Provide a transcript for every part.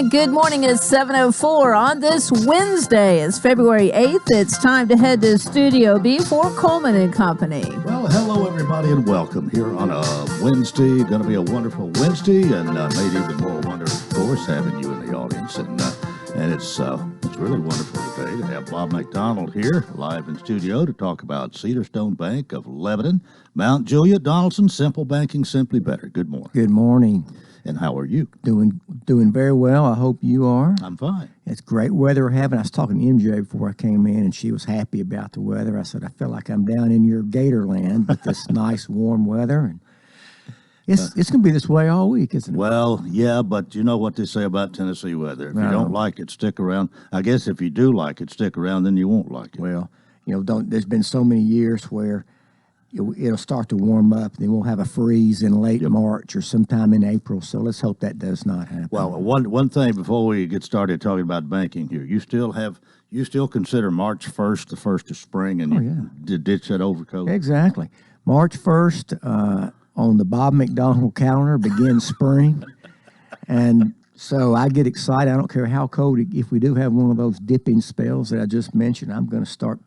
And good morning. It's 7:04 on this Wednesday. It's February 8th. It's time to head to Studio B for Coleman and Company. Well, hello, everybody, and welcome here on a Wednesday. Going to be a wonderful Wednesday, and made even more wonderful, of course, having you in the audience. And it's really wonderful today to have Bob McDonald here live in studio to talk about Cedarstone Bank of Lebanon, Mount Juliet, Donaldson, Simple Banking, Simply Better. Good morning. Good morning. And how are you? Doing very well. I hope you are. I'm fine. It's great weather we're having. I was talking to MJ before I came in, and she was happy about the weather. I said, I feel like I'm down in your Gatorland with this nice warm weather. And it's going to be this way all week, isn't it? Well, yeah, but you know what they say about Tennessee weather. If you don't like it, stick around. I guess if you do like it, stick around, then you won't like it. Well, there's been so many years where it'll start to warm up, then we'll have a freeze in late March or sometime in April. So let's hope that does not happen. Well, one thing before we get started talking about banking here, you still consider March 1st the first of spring, and you ditch that overcoat? Exactly. March 1st on the Bob McDonald calendar begins spring, and so I get excited. I don't care how cold. If we do have one of those dipping spells that I just mentioned, I'm going to start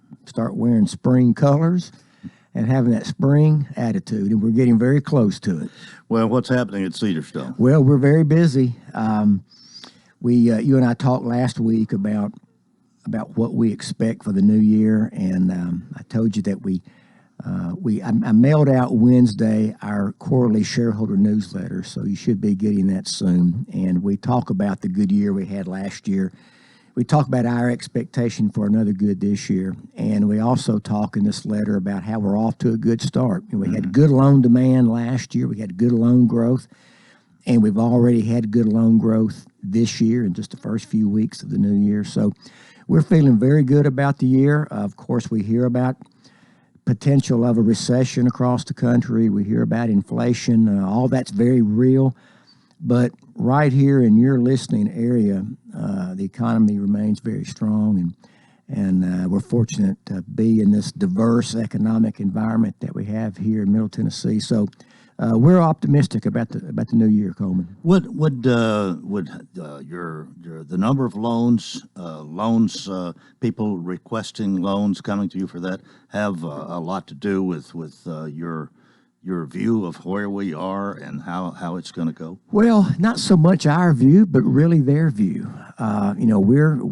wearing spring colors and having that spring attitude, and we're getting very close to it. Well, what's happening at Cedarstone? Well, we're very busy. You and I talked last week about what we expect for the new year, and I told you that I mailed out Wednesday our quarterly shareholder newsletter, so you should be getting that soon. And we talk about the good year we had last year. We talk about our expectation for another good this year, and we also talk in this letter about how we're off to a good start. We had good loan demand last year. We had good loan growth, and we've already had good loan growth this year in just the first few weeks of the new year. So we're feeling very good about the year. Of course, we hear about potential of a recession across the country. We hear about inflation. All that's very real. But right here in your listening area, the economy remains very strong, and we're fortunate to be in this diverse economic environment that we have here in Middle Tennessee. So we're optimistic about the new year, Coleman. Would the number of loans, people requesting loans coming to you for that have a lot to do with your view of where we are and how it's going to go? Well, not so much our view, but really their view.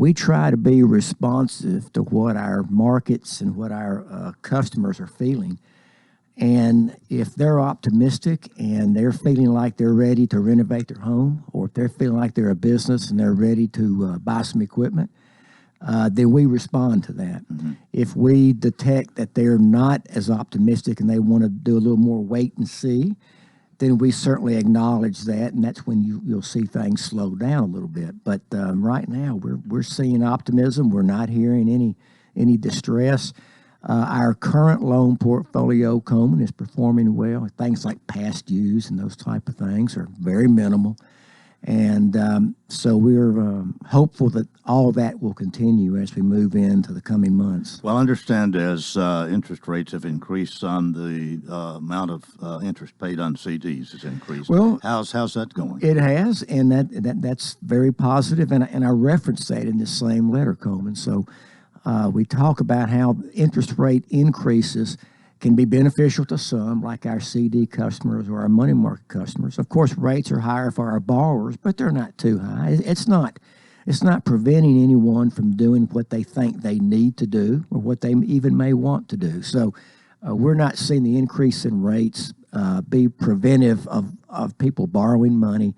We try to be responsive to what our markets and what our customers are feeling. And if they're optimistic and they're feeling like they're ready to renovate their home, or if they're feeling like they're a business and they're ready to buy some equipment, then we respond to that. Mm-hmm. If we detect that they're not as optimistic and they want to do a little more wait and see, then we certainly acknowledge that, and that's when you'll see things slow down a little bit. But right now, we're seeing optimism. We're not hearing any distress. Our current loan portfolio, Coleman, is performing well. Things like past dues and those type of things are very minimal. And so we're hopeful that all that will continue as we move into the coming months. Well, I understand as interest rates have increased on the amount of interest paid on CDs has increased. Well, how's that going? It has, and that's very positive. And I referenced that in the same letter, Coleman. So we talk about how interest rate increases can be beneficial to some, like our CD customers or our money market customers. Of course, rates are higher for our borrowers, but they're not too high. It's not preventing anyone from doing what they think they need to do or what they even may want to do. So we're not seeing the increase in rates be preventive of people borrowing money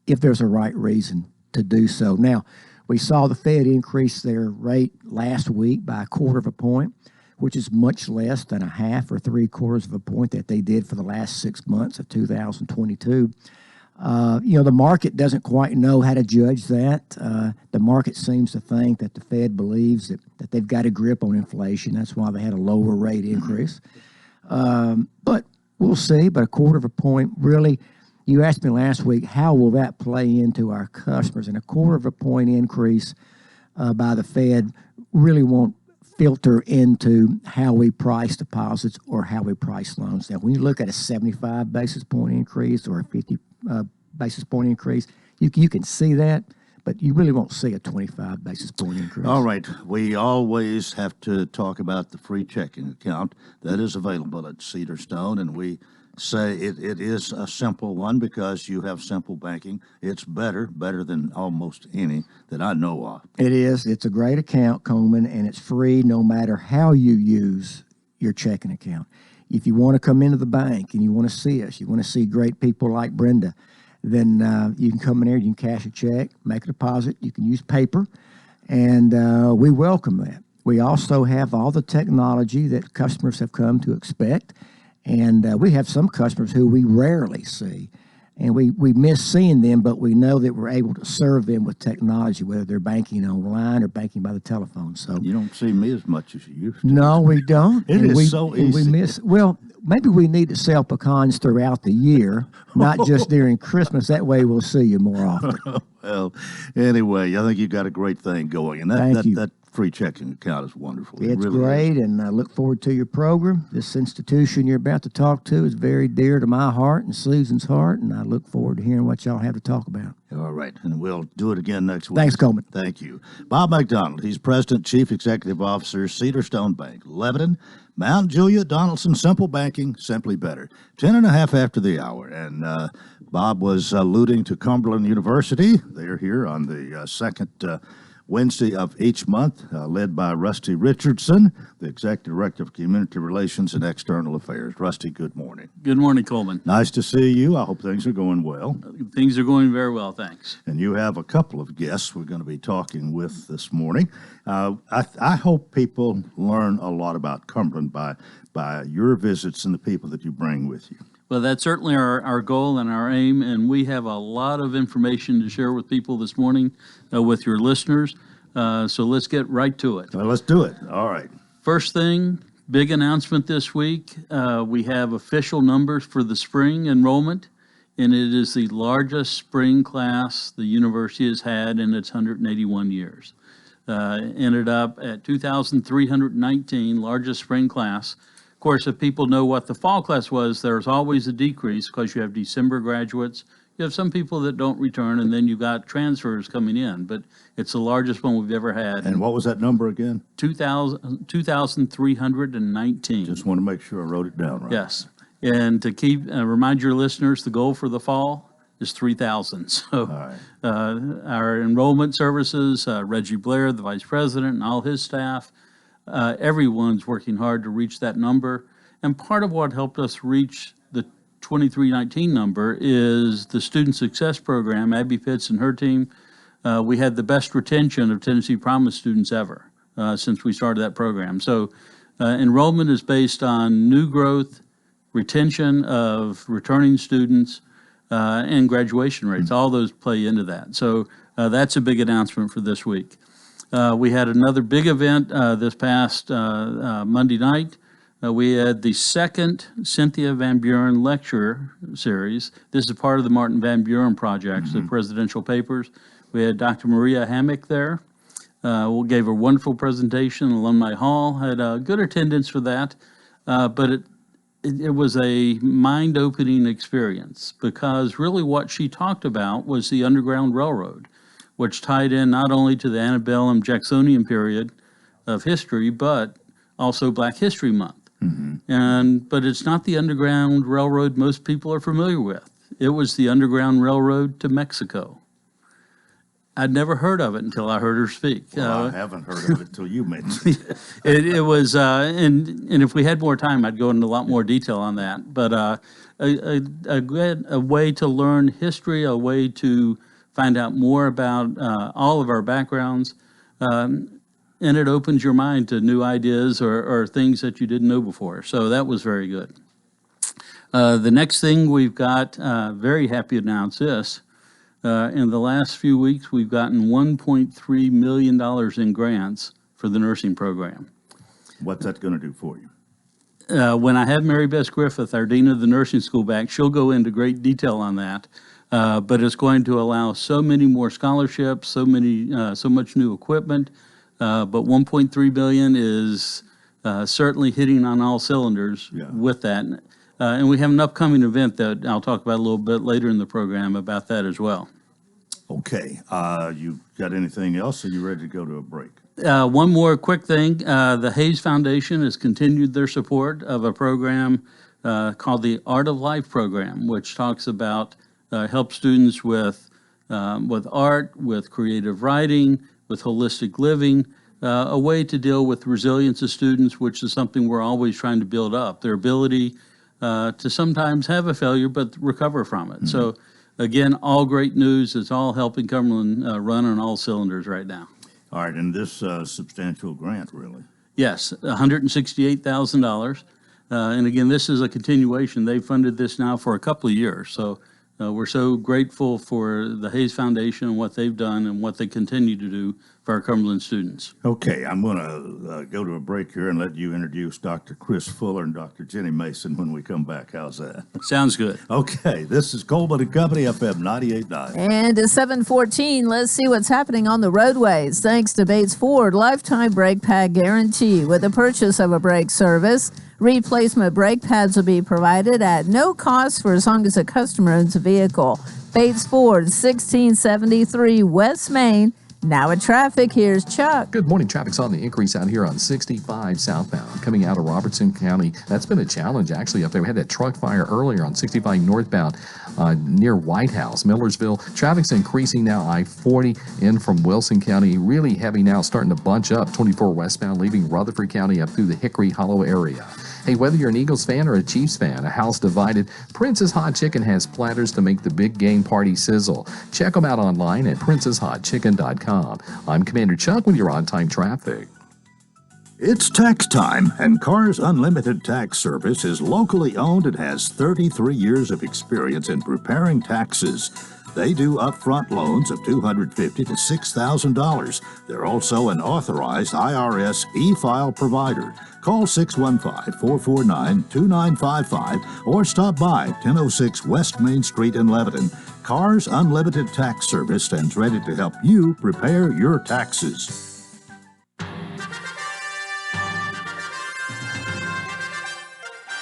if there's a right reason to do so. Now, we saw the Fed increase their rate last week by 1/4 point, which is much less than 1/2 or 3/4 point that they did for the last 6 months of 2022. The market doesn't quite know how to judge that. The market seems to think that the Fed believes that they've got a grip on inflation. That's why they had a lower rate increase. But we'll see. But 1/4 point, really, you asked me last week, how will that play into our customers? And 1/4 point increase by the Fed really won't filter into how we price deposits or how we price loans. Now, when you look at a 75 basis point increase or a 50 basis point increase, you can see that. but you really won't see a 25 basis point increase. All right. We always have to talk about the free checking account that is available at Cedarstone, and we say it is a simple one because you have simple banking. It's better than almost any that I know of. It is. It's a great account, Coleman, and it's free no matter how you use your checking account. If you want to come into the bank and you want to see us, you want to see great people like Brenda, then you can come in there, you can cash a check, make a deposit, you can use paper, and we welcome that. We also have all the technology that customers have come to expect, and we have some customers who we rarely see, and we miss seeing them, but we know that we're able to serve them with technology, whether they're banking online or banking by the telephone. So You don't see me as much as you used to. no, we don't. It is so and we easy. miss. Well, maybe we need to sell pecans throughout the year, not just during Christmas. That way, we'll see you more often. Well, anyway, I think you got a great thing going, and Thank you. that free checking account is wonderful. It It's really great, is. and I look forward to your program. This institution you're about to talk to is very dear to my heart and Susan's heart, and I look forward to hearing what y'all have to talk about. All right, and we'll do it again next week. Thanks, Coleman. Thank you. Bob McDonald, he's President, Chief Executive Officer, Cedarstone Bank, Lebanon, Mount Juliet, Donaldson, Simple Banking, Simply Better. 10:30 after the hour, and Bob was alluding to Cumberland University. They're here on the second Wednesday of each month, led by Rusty Richardson, the Executive Director of Community Relations and External Affairs. Rusty, good morning. Good morning, Coleman. Nice to see you. I hope things are going well. Things are going very well, thanks. And you have a couple of guests we're going to be talking with this morning. I hope people learn a lot about Cumberland by your visits and the people that you bring with you. Well, that's certainly our goal and our aim, and we have a lot of information to share with people this morning, with your listeners. So let's get right to it. Well, let's do it. All right. First thing, big announcement this week. We have official numbers for the spring enrollment, and it is the largest spring class the university has had in its 181 years. Ended up at 2,319, largest spring class. Of course, if people know what the fall class was, there's always a decrease because you have December graduates. You have some people that don't return, and then you've got transfers coming in. But it's the largest one we've ever had. And what was that number again? 2,319. Just want to make sure I wrote it down right. Yes. And to remind your listeners, the goal for the fall is 3,000. So right. Our enrollment services, Reggie Blair, the vice president, and all his staff, everyone's working hard to reach that number. And part of what helped us reach the 2319 number is the Student Success Program. Abby Pitts and her team, we had the best retention of Tennessee Promise students ever since we started that program. So enrollment is based on new growth, retention of returning students, and graduation rates. All those play into that. So that's a big announcement for this week. We had another big event this past Monday night. We had the second Cynthia Van Buren lecture series. This is part of the Martin Van Buren projects, the presidential papers. We had Dr. Maria Hammock there. We gave a wonderful presentation in Alumni Hall, had a good attendance for that, but it was a mind-opening experience because really what she talked about was the Underground Railroad, which tied in not only to the antebellum Jacksonian period of history, but also Black History Month. But it's not the Underground Railroad most people are familiar with. It was the Underground Railroad to Mexico. I'd never heard of it until I heard her speak. Well, I haven't heard of it until you mentioned it. It was, and if we had more time, I'd go into a lot more detail on that. But a way to learn history, a way to find out more about all of our backgrounds, and it opens your mind to new ideas or things that you didn't know before. So that was very good. The next thing we've got, very happy to announce this. In the last few weeks, we've gotten $1.3 million in grants for the nursing program. What's that going to do for you? When I have Mary Beth Griffith, our dean of the nursing school, back, she'll go into great detail on that. But it's going to allow so many more scholarships, so much new equipment. But 1.3 billion is certainly hitting on all cylinders with that. And we have an upcoming event that I'll talk about a little bit later in the program about that as well. Okay. You got anything else? Are you ready to go to a break? One more quick thing. The Hayes Foundation has continued their support of a program called the Art of Life program, which talks about help students with art, with creative writing, with holistic living, a way to deal with resilience of students, which is something we're always trying to build up, their ability to sometimes have a failure but recover from it. So again, all great news. It's all helping Cumberland run on all cylinders right now. All right, and this substantial grant, really. Yes, $168,000. And again, this is a continuation. They've funded this now for a couple of years. So we're so grateful for the Hayes Foundation and what they've done and what they continue to do for our Cumberland students. Okay, I'm going to go to a break here and let you introduce Dr. Chris Fuller and Dr. Jenny Mason when we come back. How's that? Sounds good. Okay, this is Coleman and Company, FM 98.9. And at 7:14, let's see what's happening on the roadways. Thanks to Bates Ford, lifetime brake pad guarantee. With the purchase of a brake service, replacement brake pads will be provided at no cost for as long as a customer owns a vehicle. Bates Ford, 1673 West Main. Now at traffic, here's Chuck. Good morning. Traffic's on the increase out here on 65 southbound. Coming out of Robertson County, that's been a challenge actually up there. We had that truck fire earlier on 65 northbound near White House, Millersville. Traffic's increasing now. I-40 in from Wilson County. Really heavy now, starting to bunch up. 24 westbound leaving Rutherford County up through the Hickory Hollow area. Hey, whether you're an Eagles fan or a Chiefs fan, a house divided, Prince's Hot Chicken has platters to make the big game party sizzle. Check them out online at princeshotchicken.com. I'm Commander Chuck with your on-time traffic. It's tax time, and Cars Unlimited Tax Service is locally owned and has 33 years of experience in preparing taxes. They do upfront loans of $250 to $6,000. They're also an authorized IRS e-file provider. Call 615-449-2955 or stop by 1006 West Main Street in Lebanon. Cars Unlimited Tax Service stands ready to help you prepare your taxes.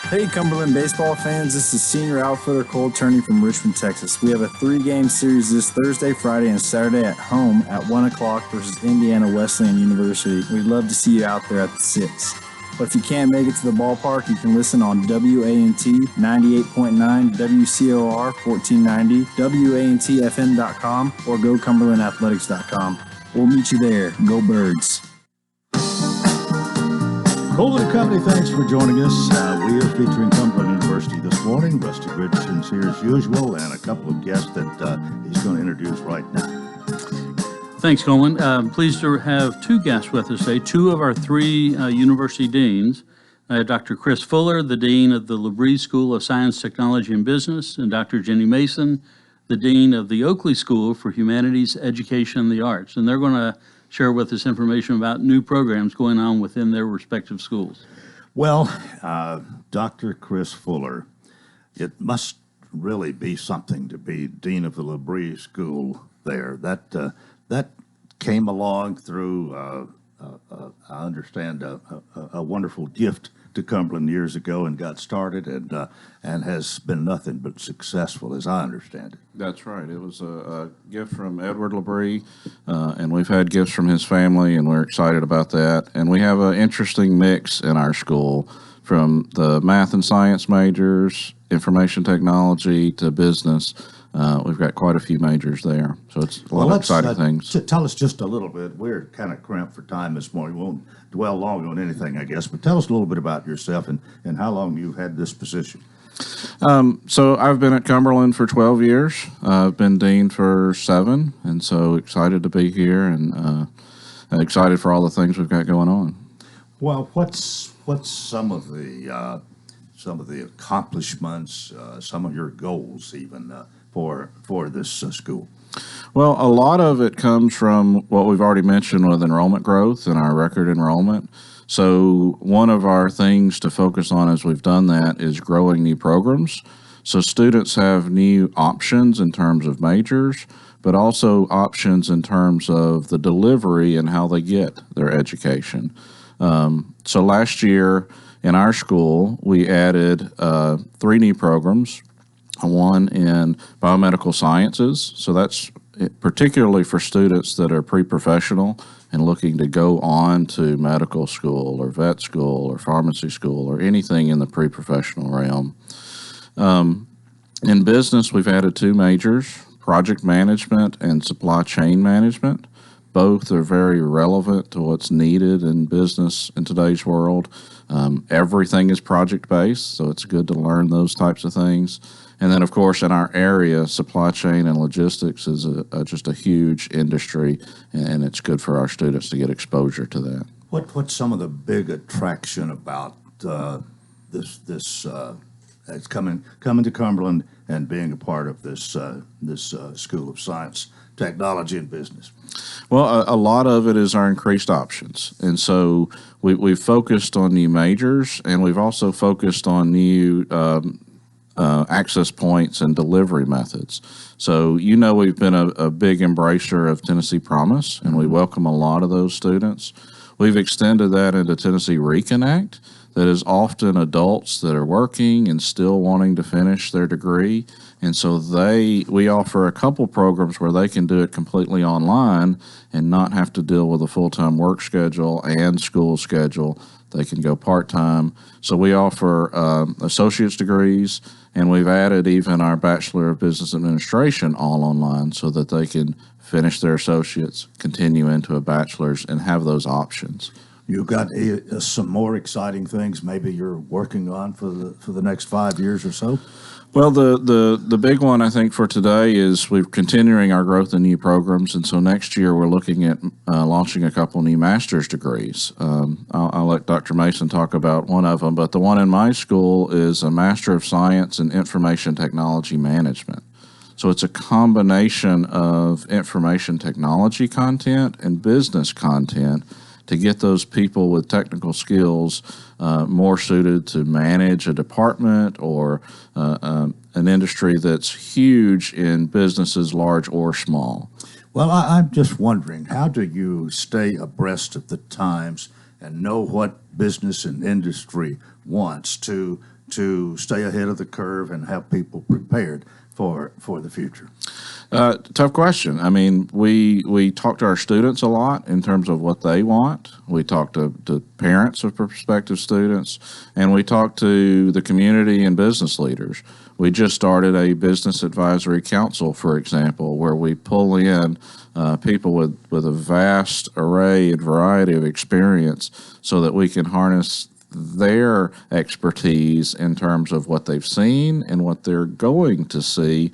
Hey Cumberland baseball fans, this is senior outfielder Cole Turney from Richmond, Texas. We have a 3-game series this Thursday, Friday, and Saturday at home at 1 o'clock versus Indiana Wesleyan University. We'd love to see you out there at the 6. But if you can't make it to the ballpark, you can listen on WANT 98.9, WCOR 1490, WANTFM.com, or GoCumberlandAthletics.com. We'll meet you there. Go Birds. Coleman and Company, thanks for joining us. We are featuring Cumberland University this morning. Rusty Richardson's here as usual, and a couple of guests that he's going to introduce right now. Thanks, Coleman. Pleased to have two guests with us today, two of our three university deans. Dr. Chris Fuller, the Dean of the Labrie School of Science, Technology, and Business, and Dr. Jenny Mason, the Dean of the Oakley School for Humanities, Education, and the Arts. And they're going to share with us information about new programs going on within their respective schools. Well, Dr. Chris Fuller, it must really be something to be Dean of the Labrie School there. That came along through, I understand, a wonderful gift to Cumberland years ago and got started and has been nothing but successful, as I understand it. That's right. It was a gift from Edward Labrie, and we've had gifts from his family, and we're excited about that. And we have an interesting mix in our school, from the math and science majors, information technology, to business. We've got quite a few majors there, so it's a lot of exciting things. Tell us just a little bit. We're kind of cramped for time this morning. We won't dwell long on anything, I guess, but tell us a little bit about yourself and how long you've had this position. So I've been at Cumberland for 12 years. I've been dean for 7, and so excited to be here and excited for all the things we've got going on. Well, what's some of the accomplishments, some of your goals even for this school? Well, a lot of it comes from what we've already mentioned with enrollment growth and our record enrollment. So one of our things to focus on as we've done that is growing new programs. So students have new options in terms of majors, but also options in terms of the delivery and how they get their education. So last year in our school, we added 3 new programs, one in biomedical sciences. So that's particularly for students that are pre-professional and looking to go on to medical school or vet school or pharmacy school or anything in the pre-professional realm. In business, we've added two majors, project management and supply chain management. Both are very relevant to what's needed in business in today's world. Everything is project-based, so it's good to learn those types of things. And then, of course, in our area, supply chain and logistics is just a huge industry, and it's good for our students to get exposure to that. What's some of the big attraction about this it's coming to Cumberland and being a part of this School of Science, Technology, and Business? Well, a lot of it is our increased options. And so we've focused on new majors, and we've also focused on new access points and delivery methods. So, we've been a big embracer of Tennessee Promise, and we welcome a lot of those students. We've extended that into Tennessee Reconnect. That is often adults that are working and still wanting to finish their degree. And so we offer a couple programs where they can do it completely online and not have to deal with a full-time work schedule and school schedule. They can go part-time. So we offer associate's degrees, and we've added even our Bachelor of Business Administration all online so that they can finish their associates, continue into a bachelor's, and have those options. You've got some more exciting things maybe you're working on for the next 5 years or so? Well, the big one I think for today is we're continuing our growth in new programs, and so next year we're looking at launching a couple new master's degrees. I'll let Dr. Mason talk about one of them, but the one in my school is a Master of Science in Information Technology Management. So it's a combination of information technology content and business content to get those people with technical skills more suited to manage a department or an industry that's huge in businesses large or small. Well, I'm just wondering, how do you stay abreast of the times and know what business and industry wants to stay ahead of the curve and have people prepared for the future? Tough question. I mean, we talk to our students a lot in terms of what they want. We talk to parents of prospective students, and we talk to the community and business leaders. We just started a business advisory council, for example, where we pull in people with a vast array and variety of experience so that we can harness their expertise in terms of what they've seen and what they're going to see,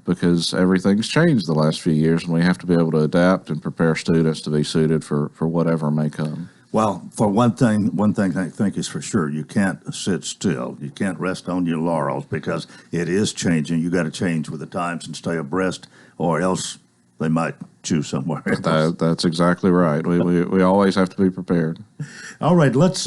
because everything's changed the last few years, and we have to be able to adapt and prepare students to be suited for whatever may come. Well, for one thing I think is for sure, you can't sit still. You can't rest on your laurels because it is changing. You got to change with the times and stay abreast, or else they might choose somewhere else. That's exactly right. We always have to be prepared. All right, let's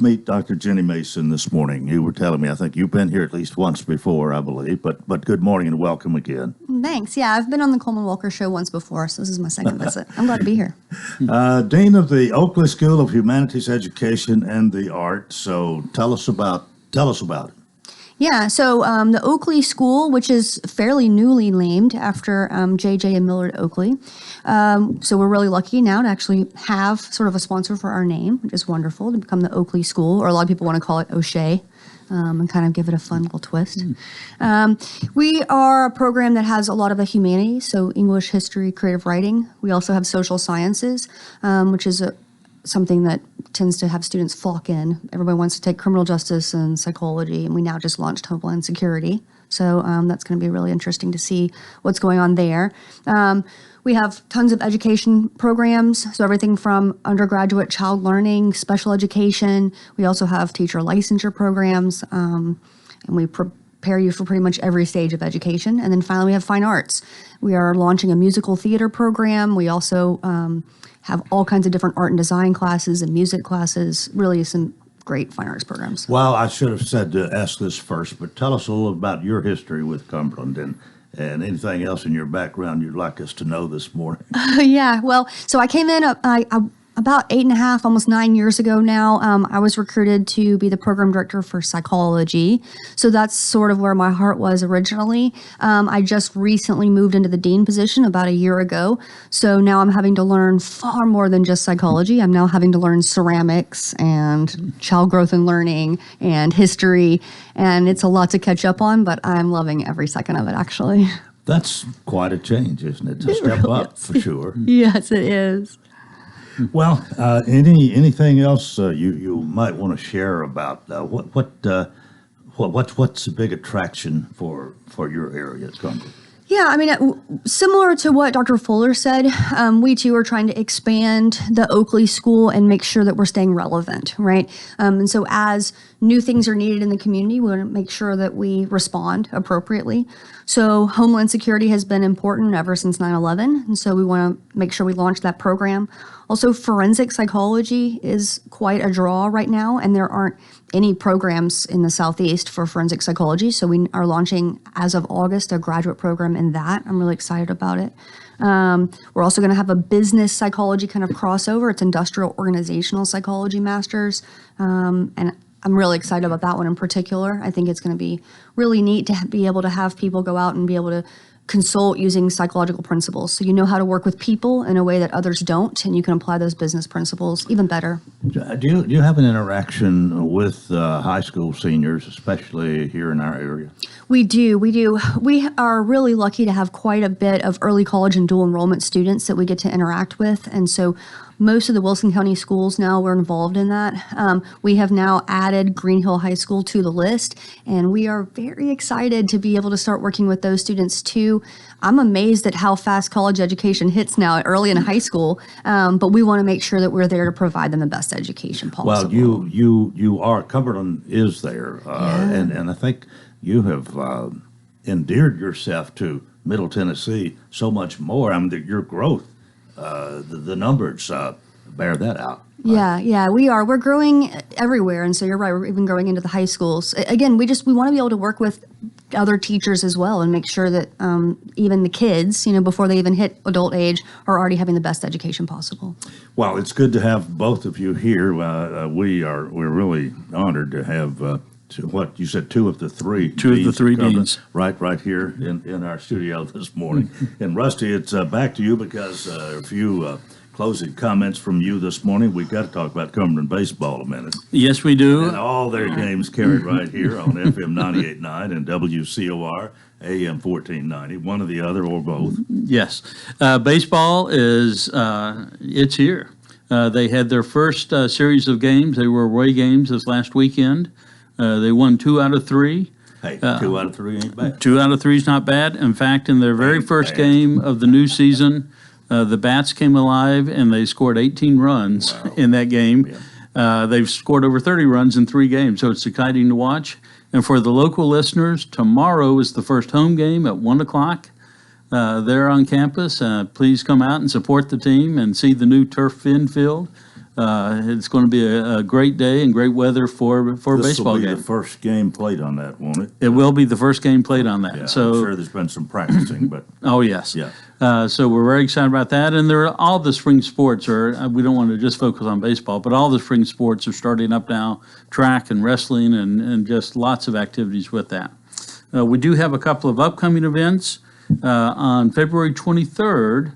meet Dr. Jenny Mason this morning. You were telling me, I think you've been here at least once before, I believe, but good morning and welcome again. Thanks. Yeah, I've been on the Coleman Walker Show once before, so this is my second visit. I'm glad to be here. Dean of the Oakley School of Humanities Education and the Arts. So tell us about it. Yeah, so the Oakley School, which is fairly newly named after J.J. and Millard Oakley. So we're really lucky now to actually have sort of a sponsor for our name, which is wonderful, to become the Oakley School, or a lot of people want to call it O'Shea, and kind of give it a fun little twist. We are a program that has a lot of the humanities, so English, history, creative writing. We also have social sciences, which is something that tends to have students flock in. Everybody wants to take criminal justice and psychology, and we now just launched Homeland Security. So that's going to be really interesting to see what's going on there. We have tons of education programs, so everything from undergraduate child learning, special education. We also have teacher licensure programs, and we prepare you for pretty much every stage of education. And then finally, we have fine arts. We are launching a musical theater program. We also have all kinds of different art and design classes and music classes, really some great fine arts programs. Well, I should have said to ask this first, but tell us a little about your history with Cumberland and anything else in your background you'd like us to know this morning. Yeah, well, so I came in, I about 8.5, almost 9 years ago now, I was recruited to be the program director for psychology. So that's sort of where my heart was originally. I just recently moved into the dean position about a year ago. So now I'm having to learn far more than just psychology. I'm now having to learn ceramics and child growth and learning and history. And it's a lot to catch up on, but I'm loving every second of it, actually. That's quite a change, isn't it? To step up, for sure. Yes, it is. Well, anything else you might want to share about what's the big attraction for your area at Cumberland? Yeah, I mean, similar to what Dr. Fuller said, we too are trying to expand the Oakley School and make sure that we're staying relevant, right? And so as new things are needed in the community, we want to make sure that we respond appropriately. So Homeland Security has been important ever since 9/11, and so we want to make sure we launch that program. Also, forensic psychology is quite a draw right now, and there aren't any programs in the Southeast for forensic psychology. So we are launching, as of August, a graduate program in that. I'm really excited about it. We're also going to have a business psychology kind of crossover. It's industrial organizational psychology masters. And I'm really excited about that one in particular. I think it's going to be really neat to be able to have people go out and be able to consult using psychological principles. So you know how to work with people in a way that others don't, and you can apply those business principles even better. Do you have an interaction with high school seniors, especially here in our area? We do. We are really lucky to have quite a bit of early college and dual enrollment students that we get to interact with. And so most of the Wilson County schools now we're involved in that. We have now added Green Hill High School to the list, and we are very excited to be able to start working with those students too. I'm amazed at how fast college education hits now early in high school, but we want to make sure that we're there to provide them the best education possible. Well, you are, Cumberland is there, and I think you have endeared yourself to Middle Tennessee so much more. I mean, your growth, the numbers bear that out. Yeah, we are. We're growing everywhere, and so you're right. We're even growing into the high schools. Again, we want to be able to work with other teachers as well, and make sure that even the kids, before they even hit adult age, are already having the best education possible. Well, it's good to have both of you here. We're really honored to have. What you said, two of the three deans right here in our studio this morning. And Rusty, it's back to you because a few closing comments from you this morning. We've got to talk about Cumberland baseball a minute. Yes, we do. And all their games carried right here on FM 98.9 and WCOR AM 1490, one or the other or both. Yes. Baseball is, it's here. They had their first series of games. They were away games this last weekend. They won 2 out of 3. Hey, 2 out of 3 ain't bad. 2 out of 3 is not bad. In fact, in their very first game of the new season, the Bats came alive and they scored 18 runs in that game. Yeah. They've scored over 30 runs in 3 games, so it's exciting to watch. And for the local listeners, tomorrow is the first home game at 1 o'clock. There on campus. Please come out and support the team and see the new turf infield. It's going to be a great day and great weather for a baseball game. This will be the first game played on that, won't it? It will be the first game played on that. Yeah, so, I'm sure there's been some practicing, but oh yes, yeah. So we're very excited about that, and all the spring sports are. We don't want to just focus on baseball, but all the spring sports are starting up now: track and wrestling, and just lots of activities with that. We do have a couple of upcoming events on February 23rd.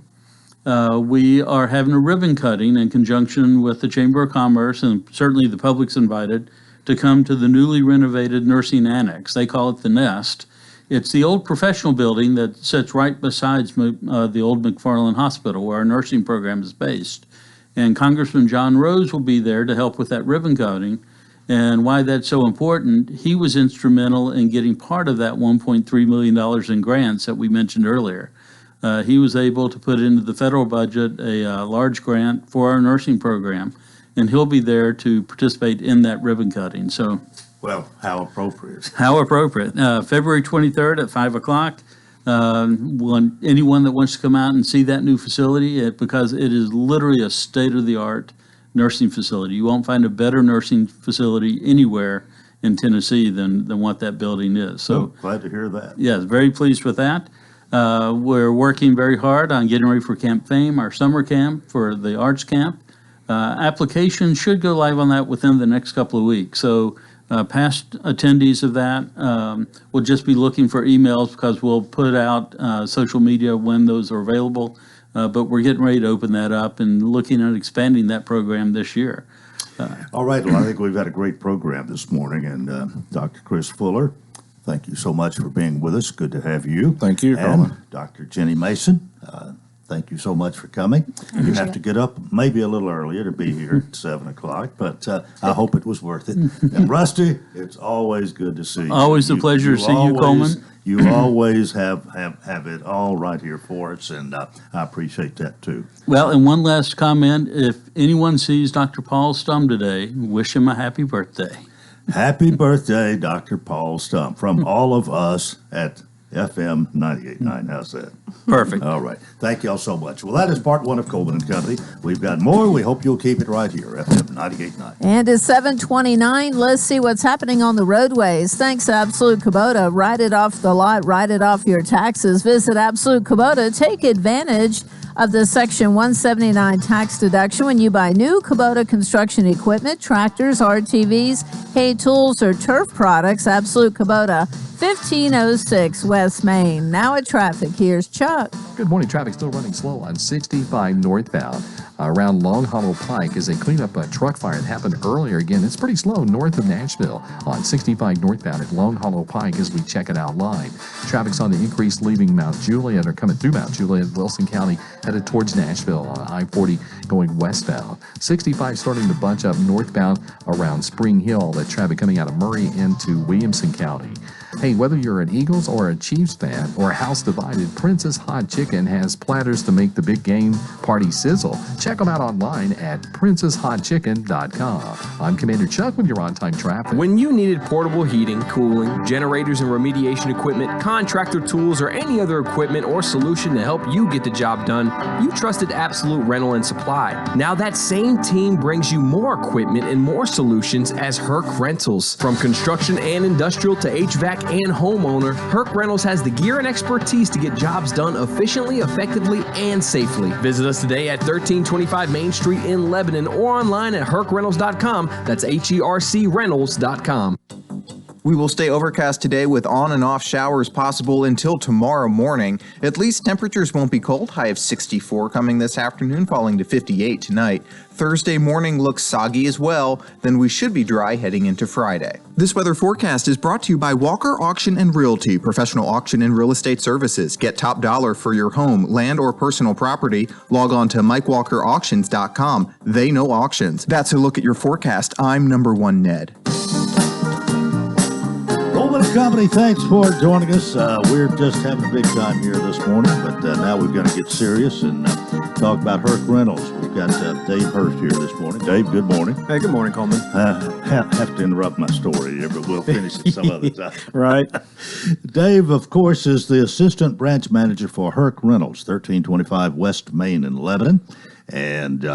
We are having a ribbon cutting in conjunction with the Chamber of Commerce, and certainly the public's invited to come to the newly renovated nursing annex. They call it the Nest. It's the old professional building that sits right beside the old McFarland Hospital, where our nursing program is based. And Congressman John Rose will be there to help with that ribbon cutting. And why that's so important, he was instrumental in getting part of that $1.3 million in grants that we mentioned earlier. He was able to put into the federal budget a large grant for our nursing program, and he'll be there to participate in that ribbon cutting. So, well, how appropriate. How appropriate. February 23rd at 5 o'clock. Anyone that wants to come out and see that new facility, because it is literally a state-of-the-art nursing facility. You won't find a better nursing facility anywhere in Tennessee than what that building is. So glad to hear that. Yes, very pleased with that. We're working very hard on getting ready for Camp Fame, our summer camp for the arts camp. Applications should go live on that within the next couple of weeks. So past attendees of that will just be looking for emails because we'll put out social media when those are available. But we're getting ready to open that up and looking at expanding that program this year. All right, well, I think we've had a great program this morning, and Dr. Chris Fuller, thank you so much for being with us. Good to have you. Thank you, And Coleman. Dr. Jenny Mason, thank you so much for coming. You have to get up maybe a little earlier to be here at 7 o'clock, but I hope it was worth it. And Rusty, it's always good to see you. Always a pleasure to see you, Coleman. You always have it all right here for us, and I appreciate that too. Well, and one last comment. If anyone sees Dr. Paul Stum today, wish him a happy birthday. Happy birthday, Dr. Paul Stump, from all of us at FM 98.9. How's that? Perfect. All right. Thank y'all so much. Well, that is part one of Coleman and Company. We've got more. We hope you'll keep it right here, FM 98.9. And it's 7:29. Let's see what's happening on the roadways. Thanks to Absolute Kubota. Write it off the lot. Write it off your taxes. Visit Absolute Kubota. Take advantage of the Section 179 tax deduction when you buy new Kubota construction equipment, tractors, RTVs, hay tools, or turf products. Absolute Kubota, 1506 West Main. Now at traffic, here's Chuck. Good morning. Traffic still running slow on 65 northbound around Long Hollow Pike as they clean up a truck fire that happened earlier. Again, it's pretty slow north of Nashville on 65 northbound at Long Hollow Pike as we check it out live. Traffic's on the increase leaving Mount Juliet or coming through Mount Juliet, Wilson County, headed towards Nashville on I-40 going westbound. 65 starting to bunch up northbound around Spring Hill. That traffic coming out of Murray into Williamson County. Hey, whether you're an Eagles or a Chiefs fan or a house divided, Princess Hot Chicken has platters to make the big game party sizzle. Check them out online at princesshotchicken.com. I'm Commander Chuck with your on-time traffic. When you needed portable heating, cooling, generators and remediation equipment, contractor tools, or any other equipment or solution to help you get the job done, you trusted Absolute Rental and Supply. Now that same team brings you more equipment and more solutions as Herc Rentals. From construction and industrial to HVAC and homeowner, Herc Rentals has the gear and expertise to get jobs done efficiently, effectively, and safely. Visit us today at 1325 Main Street in Lebanon or online at hercrentals.com. That's HERCrentals.com. We will stay overcast today with on and off showers possible until tomorrow morning. At least temperatures won't be cold. High of 64 coming this afternoon, falling to 58 tonight. Thursday morning looks soggy as well. Then we should be dry heading into Friday. This weather forecast is brought to you by Walker Auction and Realty, professional auction and real estate services. Get top dollar for your home, land, or personal property. Log on to MikeWalkerAuctions.com. They know auctions. That's a look at your forecast. I'm number one Ned. Coleman and Company, thanks for joining us. We're just having a big time here this morning, but now we're going to get serious and talk about Herc Rentals. We've got Dave Hurst here this morning. Dave, good morning. Hey, good morning, Coleman. Have to interrupt my story here, but we'll finish it some other time. Right. Dave, of course, is the assistant branch manager for Herc Rentals, 1325 West Main in Lebanon, and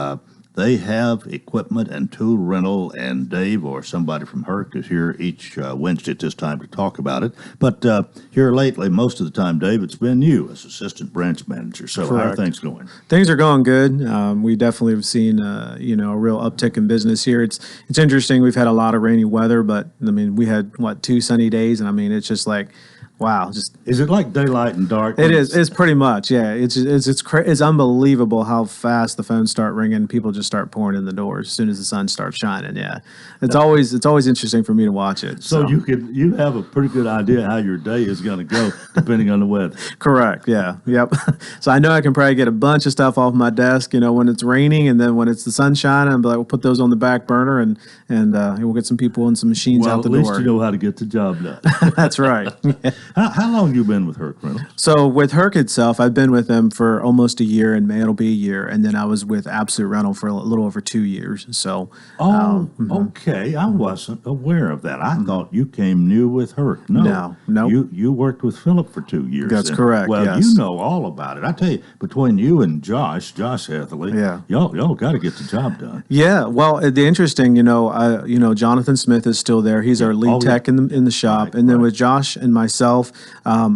they have equipment and tool rental, and Dave or somebody from Herc is here each Wednesday at this time to talk about it. But here lately, most of the time, Dave, it's been you as assistant branch manager. So how are things going? Things are going good. We definitely have seen, a real uptick in business here. It's interesting. We've had a lot of rainy weather, but I mean, we had 2 sunny days, and I mean, it's just like, wow, Is it like daylight and dark? It is. It's pretty much, yeah. It's unbelievable how fast the phones start ringing. People just start pouring in the doors as soon as the sun starts shining. Yeah, it's always interesting for me to watch it. So you have a pretty good idea how your day is going to go depending on the weather. Correct. Yeah. Yep. So I know I can probably get a bunch of stuff off my desk, when it's raining, and then when it's the sun shining, I'm like, we'll put those on the back burner, and we'll get some people and some machines out the door. Well, at least you know how to get the job done. That's right. Yeah. How long have you been with Herc Rentals? So with Herc itself, I've been with them for almost a year. In May it'll be a year, and then I was with Absolute Rental for a little over 2 years. So, okay, I wasn't aware of that. I thought you came new with Herc. No, you worked with Philip for 2 years. That's correct. Well, yes. you know all about it. I tell you, between you and Josh Etherly, y'all got to get the job done. Yeah. Well, the interesting, Jonathan Smith is still there. He's our lead tech in the shop, and then with Josh and myself. myself,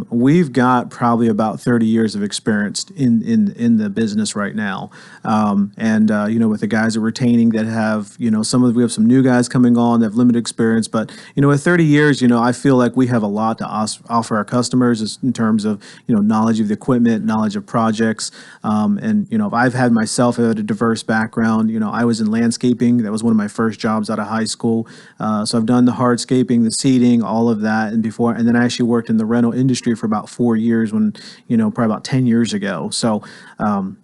we've got probably about 30 years of experience in the business right now. With the guys that we're retaining that have, we have some new guys coming on that have limited experience, but, with 30 years, I feel like we have a lot to offer our customers in terms of, knowledge of the equipment, knowledge of projects. I've had a diverse background. I was in landscaping. That was one of my first jobs out of high school. So I've done the hardscaping, the seeding, all of that. And then I actually worked in the rental industry for about 4 years probably about 10 years ago. So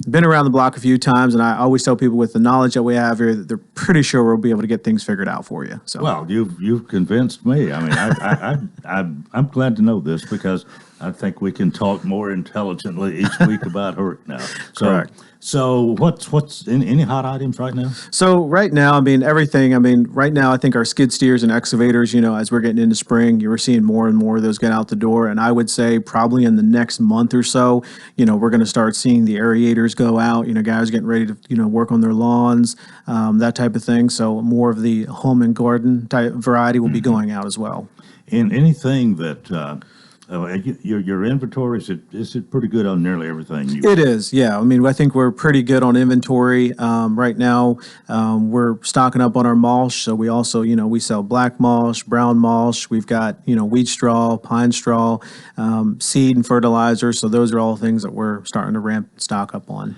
been around the block a few times, and I always tell people with the knowledge that we have here that they're pretty sure we'll be able to get things figured out for you. So well, you've convinced me. I mean, I'm glad to know this because I think we can talk more intelligently each week about Herc now. So, correct. So what's any hot items right now? So right now, everything. Right now, I think our skid steers and excavators, as we're getting into spring, you're seeing more and more of those get out the door. And I would say probably in the next month or so, we're going to start seeing the aerators go out. Guys getting ready to, work on their lawns, that type of thing. So more of the home and garden type variety will be going out as well. And anything that. Your inventory, is it pretty good on nearly everything? It is, yeah. I think we're pretty good on inventory. Right now, we're stocking up on our mulch. So we also, we sell black mulch, brown mulch. We've got, wheat straw, pine straw, seed and fertilizer. So those are all things that we're starting to stock up on.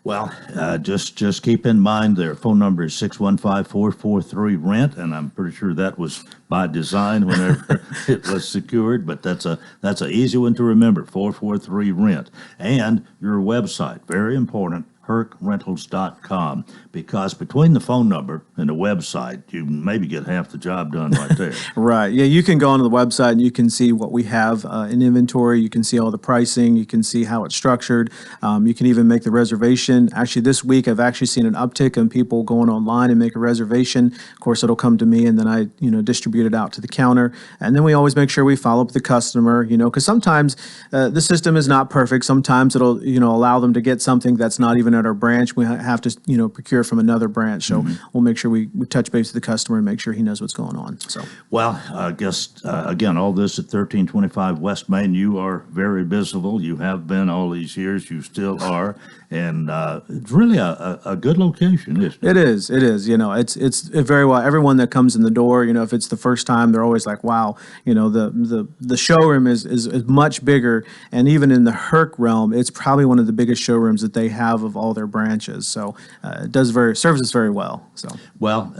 Well, just keep in mind their phone number is 615-443-RENT, and I'm pretty sure that was by design whenever it was secured, but that's a easy one to remember, 443-RENT. And your website, very important, hercrentals.com, because between the phone number and the website, you maybe get half the job done right there. Right. Yeah, you can go onto the website and you can see what we have in inventory. You can see all the pricing. You can see how it's structured. You can even make the reservation. Actually, this week I've actually seen an uptick in people going online and make a reservation. Of course, it'll come to me and then I, distribute it out to the counter. And then we always make sure we follow up with the customer, because sometimes the system is not perfect. Sometimes it'll, allow them to get something that's not even at our branch. We have to, procure from another branch. So we'll make sure we touch base with the customer and make sure he knows what's going on. So, well, I guess, again, all this at 1325 West Main, you are very visible. You have been all these years. You still are. And it's really a good location, isn't it? It is. It's very well. Everyone that comes in the door, if it's the first time, they're always like, wow, the showroom is much bigger. And even in the Herc realm, it's probably one of the biggest showrooms that they have of all their branches. So it serves us very well. So well,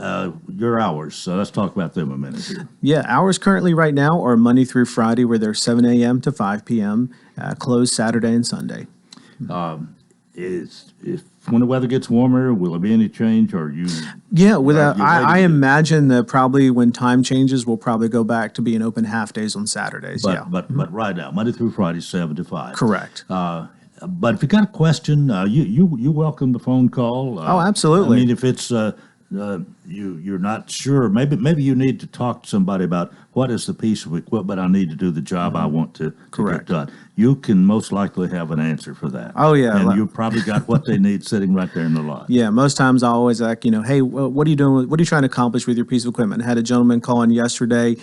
your hours. So let's talk about them a minute here. Yeah, hours currently right now are Monday through Friday, where they're 7 a.m. to 5 p.m. Closed Saturday and Sunday. If when the weather gets warmer, will there be any change, or you? Yeah, I imagine that probably when time changes, we'll probably go back to being open half days on Saturdays. But right now, Monday through Friday, 7 to 5. Correct. But if you got a question, you welcome the phone call. Oh, absolutely. If it's you're not sure, maybe you need to talk to somebody about what is the piece of equipment I need to do the job I want to get done. You can most likely have an answer for that. Oh, yeah. And you've probably got what they need sitting right there in the lot. Yeah, most times I always like, hey, what are you doing? What are you trying to accomplish with your piece of equipment? I had a gentleman call in yesterday.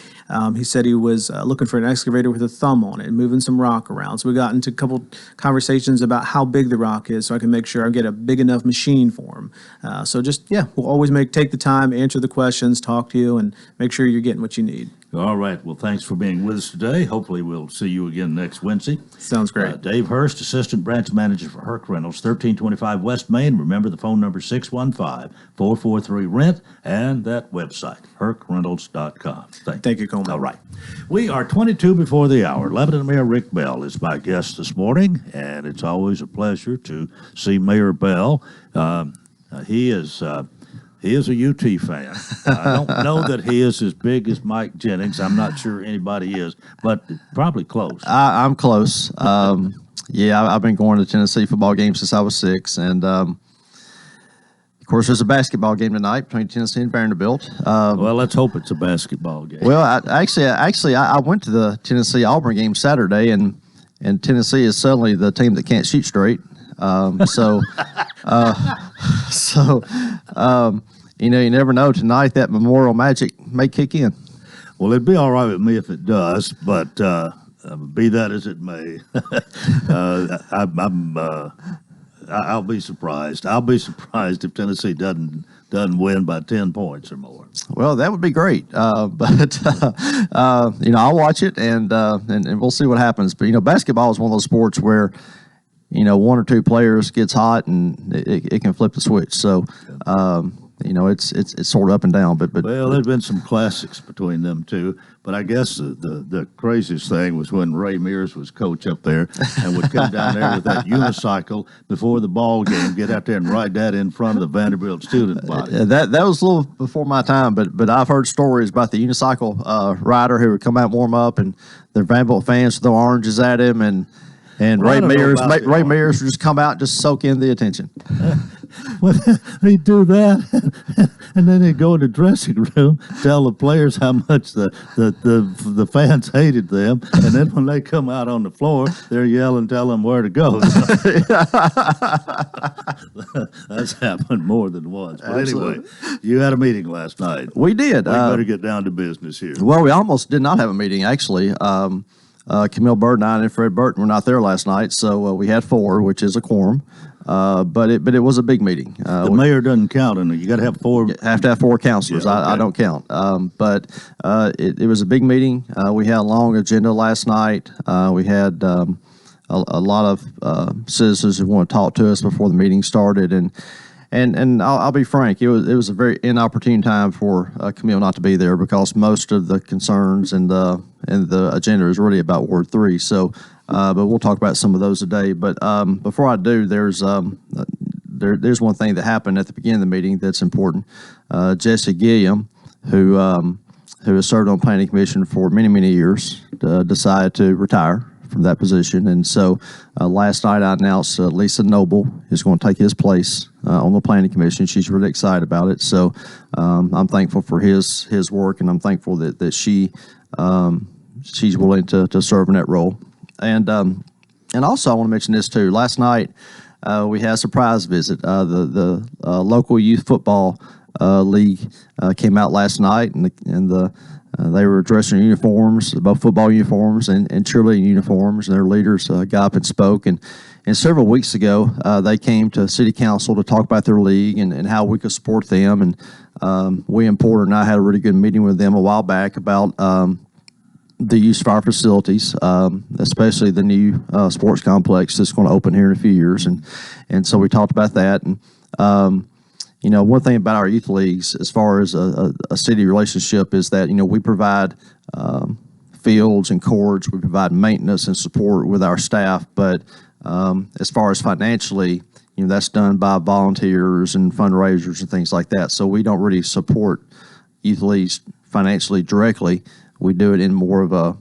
He said he was looking for an excavator with a thumb on it, moving some rock around. So we got into a couple conversations about how big the rock is so I can make sure I get a big enough machine for him. We'll always take the time, answer the questions, talk to you, and make sure you're getting what you need. All right. Well, thanks for being with us today. Hopefully we'll see you again next Wednesday. Sounds great. Dave Hurst, Assistant Branch Manager for Herc Rentals, 1325 West Main. Remember the phone number 615-443-RENT and that website, hercrentals.com. Thank you, Coleman. All right. We are 22 before the hour. Lebanon Mayor Rick Bell is my guest this morning, and it's always a pleasure to see Mayor Bell. He is a UT fan. I don't know that he is as big as Mike Jennings. I'm not sure anybody is, but probably close. I'm close. I've been going to Tennessee football games since I was 6, and of course, there's a basketball game tonight between Tennessee and Vanderbilt. Well, let's hope it's a basketball game. Well, I went to the Tennessee Auburn game Saturday, and Tennessee is suddenly the team that can't shoot straight. You never know. Tonight, that Memorial Magic may kick in. Well, it'd be all right with me if it does, but Be that as it may, I'll be surprised. I'll be surprised if Tennessee doesn't win by 10 points or more. Well, that would be great. But I'll watch it and we'll see what happens. But basketball is one of those sports where one or two players gets hot and it can flip the switch. So it's sort of up and down. But there's been some classics between them two. But I guess the craziest thing was when Ray Mears was coach up there and would come down there with that unicycle before the ball game, get out there and ride that in front of the Vanderbilt student body. That was a little before my time, but I've heard stories about the unicycle rider who would come out and warm up, and the Vanderbilt fans would throw oranges at him, and Ray Mears would just come out and just soak in the attention. Well, he'd do that, and then he'd go in the dressing room, tell the players how much the fans hated them, and then when they come out on the floor, they're yelling, tell them where to go. That's happened more than once. But anyway, you had a meeting last night. We did. We better get down to business here. Well, we almost did not have a meeting, actually. Camille Bird and I and Fred Burton were not there last night, so we had 4, which is a quorum. But it was a big meeting. The mayor doesn't count, and you got to have 4. Have to have 4 counselors. Yeah, okay. I don't count. But it was a big meeting. We had a long agenda last night. We had a lot of citizens who want to talk to us before the meeting started, and I'll be frank, it was a very inopportune time for Camille not to be there, because most of the concerns and the agenda is really about Ward 3. So, but we'll talk about some of those today. But before I do, there's one thing that happened at the beginning of the meeting that's important. Jesse Gilliam, who has served on planning commission for many years, decided to retire from that position. And so last night I announced Lisa Noble is going to take his place on the planning commission. She's really excited about it. So I'm thankful for his work, and I'm thankful that she's willing to serve in that role. And also I want to mention this too. Last night we had a surprise visit. The local youth football league came out last night, and they were dressed in uniforms, both football uniforms and cheerleading uniforms, and their leaders got up and spoke. And several weeks ago, they came to City Council to talk about their league and how we could support them. And William Porter and I had a really good meeting with them a while back about the use of our facilities, especially the new sports complex that's going to open here in a few years. And so we talked about that. And one thing about our youth leagues, as far as a city relationship, is that, we provide fields and courts, we provide maintenance and support with our staff, but as far as financially, that's done by volunteers and fundraisers and things like that. So we don't really support youth leagues financially directly. We do it in more of a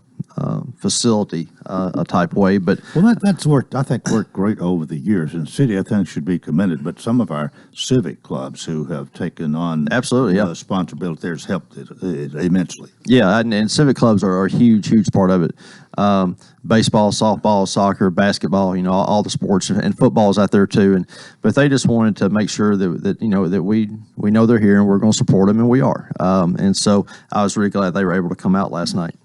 facility type way. But that's worked great over the years, and the city, I think, should be commended. But some of our civic clubs who have taken on responsibility there has helped it immensely. Yeah, and civic clubs are a huge part of it. Baseball, softball, soccer, basketball, all the sports, and football's out there too. But they just wanted to make sure that we know they're here and we're going to support them, and we are. And so I was really glad they were able to come out last night.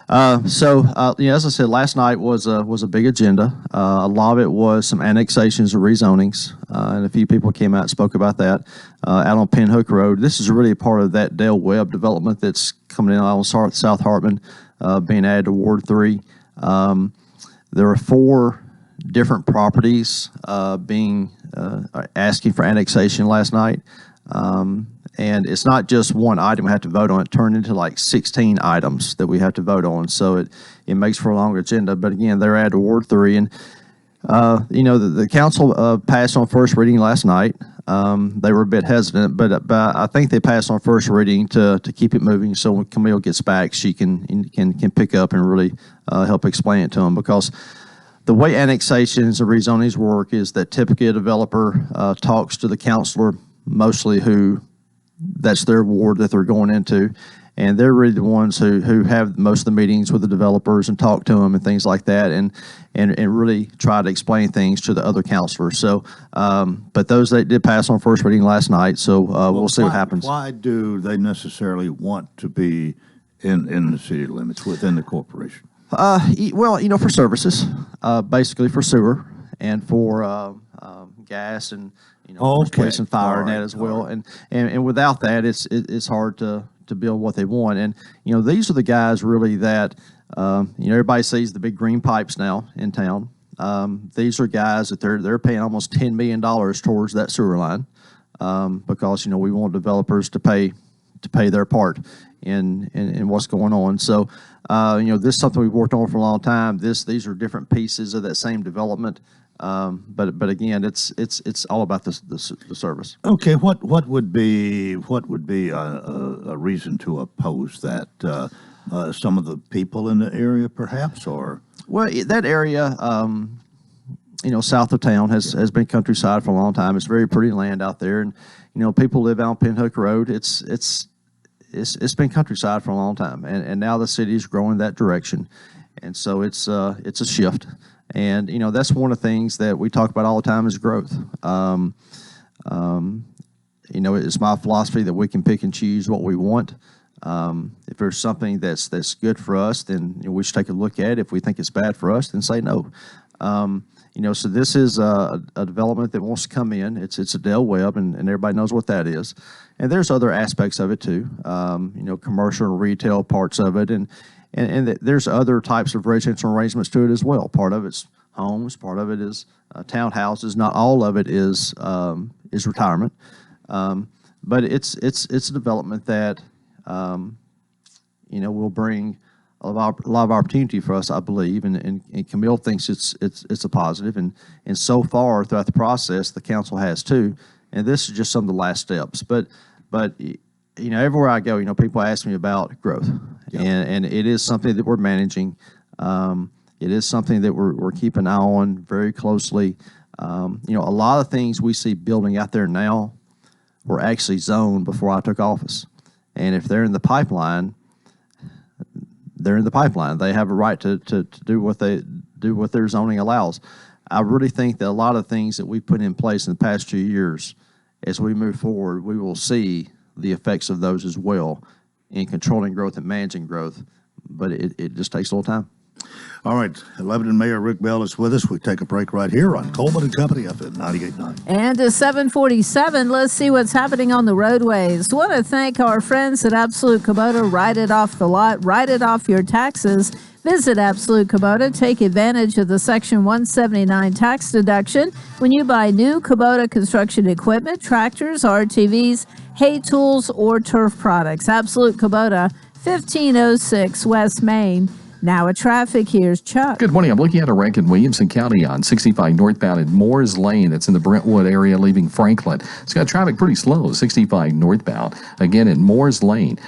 As I said, last night was a big agenda. A lot of it was some annexations or rezonings, and a few people came out and spoke about that. Out on Pinhook Road, this is really a part of that Dale Webb development that's coming in on South Hartman, being added to Ward 3. There are 4 different properties asking for annexation last night. And it's not just one item we have to vote on. It turned into like 16 items that we have to vote on. So it makes for a longer agenda. But again, they're added to Ward 3. And, the council passed on first reading last night. They were a bit hesitant, but I think they passed on first reading to keep it moving. So when Camille gets back, she can pick up and really help explain it to them. Because the way annexations and rezonings work is that typically a developer talks to the counselor, mostly who that's their ward that they're going into, and they're really the ones who have most of the meetings with the developers and talk to them and things like that, and really try to explain things to the other counselors. So, but those that did pass on first reading last night, so we'll see what happens. Why do they necessarily want to be in the city limits within the corporation? Well, for services, basically for sewer and for gas and police and fire and that as well. And without that, it's hard to build what they want. And these are the guys really that everybody sees the big green pipes now in town. These are guys that they're paying almost $10 million towards that sewer line because we want developers to pay their part in what's going on. So this is something we've worked on for a long time. These are different pieces of that same development. But again, it's all about the service. Okay, what would be a reason to oppose that? Some of the people in the area, perhaps, or well, that area, south of town has been countryside for a long time. It's very pretty land out there, and people live out on Pinhook Road. It's been countryside for a long time, and now the city is growing that direction, and so it's a shift. And that's one of the things that we talk about all the time is growth. It's my philosophy that we can pick and choose what we want. If there's something that's good for us, then we should take a look at it. If we think it's bad for us, then say no. So this is a development that wants to come in. It's a Del Webb, and everybody knows what that is. And there's other aspects of it too. Commercial and retail parts of it, and there's other types of residential arrangements to it as well. Part of it's homes, part of it is townhouses. Not all of it is retirement, but it's a development that will bring a lot of opportunity for us, I believe. And Camille thinks it's a positive, and so far throughout the process, the council has too. And this is just some of the last steps, but. Everywhere I go, people ask me about growth, and it is something that we're managing. It is something that we're keeping an eye on very closely. A lot of things we see building out there now were actually zoned before I took office, and if they're in the pipeline, they're in the pipeline. They have a right to do what their zoning allows. I really think that a lot of things that we've put in place in the past 2 years, as we move forward, we will see the effects of those as well in controlling growth and managing growth, but it just takes a little time. All right, Lebanon Mayor Rick Bell is with us. We take a break right here on Coleman and Company up at 98.9. And at 7:47, let's see what's happening on the roadways. Want to thank our friends at Absolute Kubota. Write it off the lot, write it off your taxes. Visit Absolute Kubota. Take advantage of the Section 179 tax deduction when you buy new Kubota construction equipment, tractors, RTVs, hay tools, or turf products. Absolute Kubota, 1506 West Main. Now at traffic, here's Chuck. Good morning. I'm looking at a wreck in Williamson County on 65 northbound at Moores Lane. That's in the Brentwood area leaving Franklin. It's got traffic pretty slow, 65 northbound. Again, at Moores Lane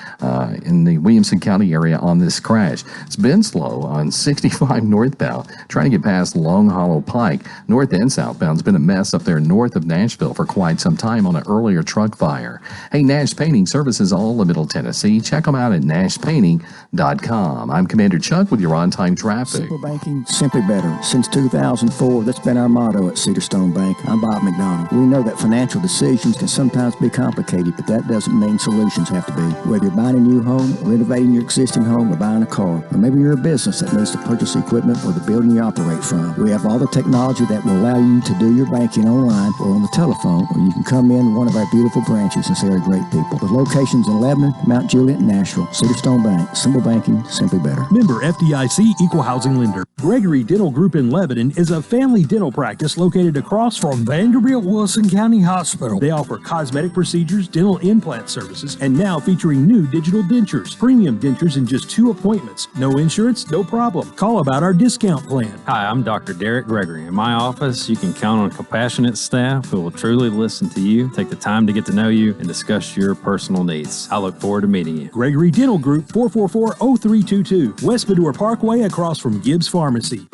in the Williamson County area on this crash. It's been slow on 65 northbound, trying to get past Long Hollow Pike. North and southbound. It's been a mess up there north of Nashville for quite some time on an earlier truck fire. Hey, Nash Painting services all of Middle Tennessee. Check them out at nashpainting.com. I'm Commander Chuck with your on-time traffic. Simple banking, simply better. Since 2004, that's been our motto at Cedarstone Bank. I'm Bob McDonald. We know that financial decisions can sometimes be complicated, but that doesn't mean solutions have to be. Whether you're buying a new home, renovating your existing home, or buying a car, or maybe you're a business that needs to purchase equipment for the building you operate from, we have all the technology that will allow you to do your banking online or on the telephone, or you can come in one of our beautiful branches and see our great people. With locations in Lebanon, Mount Juliet, and Nashville, Cedarstone Bank. Simple banking, simply better. Member FDIC Equal Housing Lender. Gregory Dental Group in Lebanon is a family dental practice located across from Vanderbilt Wilson County Hospital. They offer cosmetic procedures, dental implant services, and now featuring new digital dentures. Premium dentures in just 2 appointments. No insurance, no problem. Call about our discount plan. Hi, I'm Dr. Derek Gregory. In my office, you can count on compassionate staff who will truly listen to you, take the time to get to know you, and discuss your personal needs. I look forward to meeting you. Gregory Dental Group, 444-0322, West Medora Parkway across from Gibbs Pharmacy.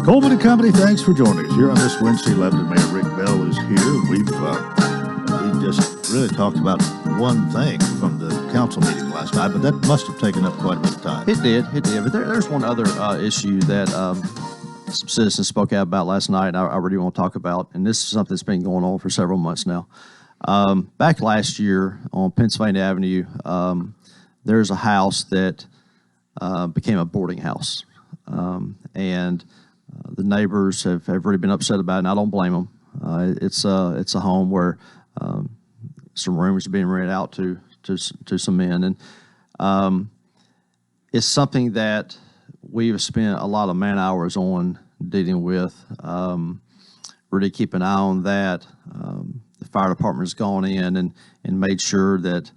Coleman and Company, thanks for joining us here on this Wednesday. Lebanon Mayor Rick Bell is here. We just really talked about one thing from the council meeting last night, but that must have taken up quite a bit of time. It did. But there's one other issue that some citizens spoke out about last night, and I really want to talk about, and this is something that's been going on for several months now. Back last year on Pennsylvania Avenue, there's a house that became a boarding house. And the neighbors have really been upset about it, and I don't blame them. It's a home where some rooms are being rented out to some men, and it's something that we have spent a lot of man hours on dealing with. Really keep an eye on that. The fire department has gone in and made sure that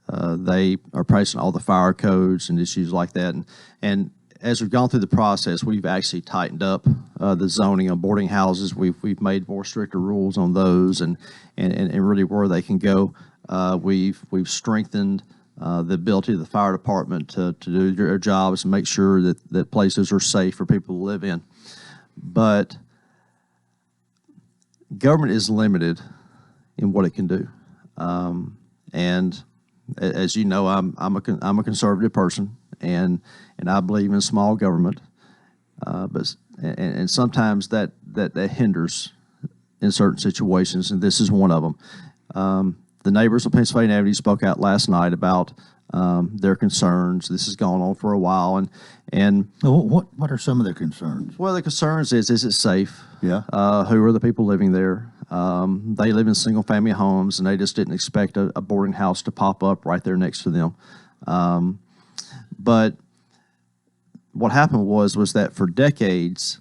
they are practicing all the fire codes and issues like that. And as we've gone through the process, we've actually tightened up the zoning on boarding houses. We've made more stricter rules on those and really where they can go. We've strengthened the ability of the fire department to do their jobs and make sure that places are safe for people to live in. But government is limited in what it can do. And as you know, I'm a conservative person, and I believe in small government. But sometimes that hinders in certain situations, and this is one of them. The neighbors on Pennsylvania Avenue spoke out last night about their concerns. This has gone on for a while, and what are some of their concerns? Well, the concerns is it safe? Yeah. Who are the people living there? They live in single-family homes, and they just didn't expect a boarding house to pop up right there next to them. But what happened was that for decades,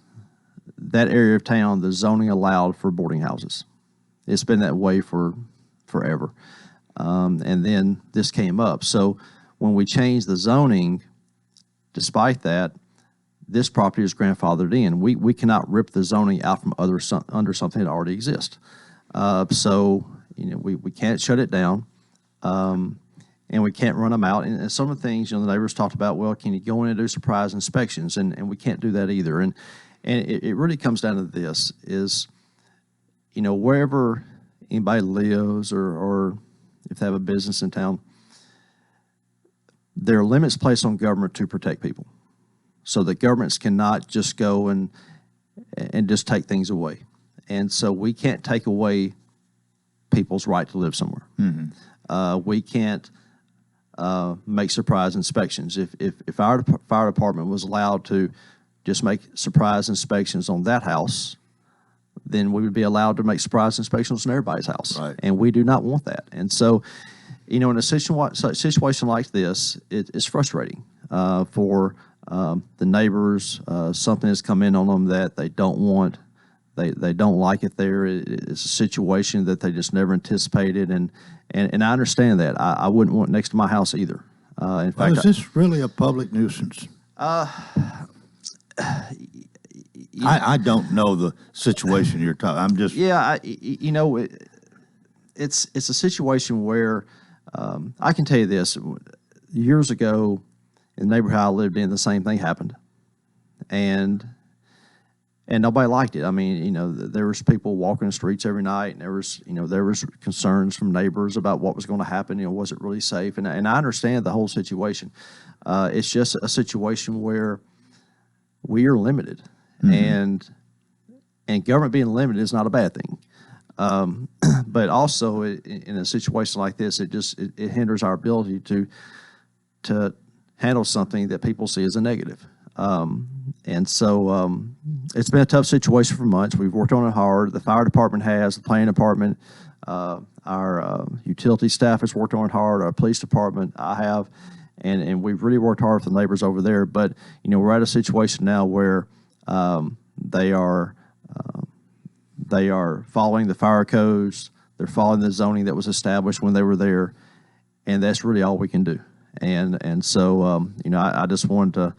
that area of town, the zoning allowed for boarding houses. It's been that way for forever. And then this came up. So when we changed the zoning, despite that, this property is grandfathered in. We cannot rip the zoning out from under something that already exists. So we can't shut it down, and we can't run them out. And some of the things the neighbors talked about. Well, can you go in and do surprise inspections? And we can't do that either. And it really comes down to this: is wherever anybody lives or if they have a business in town, there are limits placed on government to protect people. So that governments cannot just go and just take things away. And so we can't take away people's right to live somewhere. Mm-hmm. We can't make surprise inspections. If our fire department was allowed to just make surprise inspections on that house, then we would be allowed to make surprise inspections on everybody's house. Right. And we do not want that. And so, in a situation like this, it's frustrating for the neighbors. Something has come in on them that they don't want. They don't like it there. It's a situation that they just never anticipated, and I understand that. I wouldn't want it next to my house either. In fact, is this really a public nuisance? I don't know the situation you're talking. I'm just it's a situation where I can tell you this. Years ago, in the neighborhood I lived in, the same thing happened, and nobody liked it. I mean, there was people walking the streets every night, and there was concerns from neighbors about what was going to happen. Was it really safe? And I understand the whole situation. It's just a situation where we are limited, mm-hmm. and government being limited is not a bad thing. But also in a situation like this, it hinders our ability to handle something that people see as a negative. And so it's been a tough situation for months. We've worked on it hard. The fire department has, the planning department, our utility staff has worked on it hard, our police department, I have, and we've really worked hard with the neighbors over there. But, we're at a situation now where they are following the fire codes. They're following the zoning that was established when they were there, and that's really all we can do. And so, I just wanted to,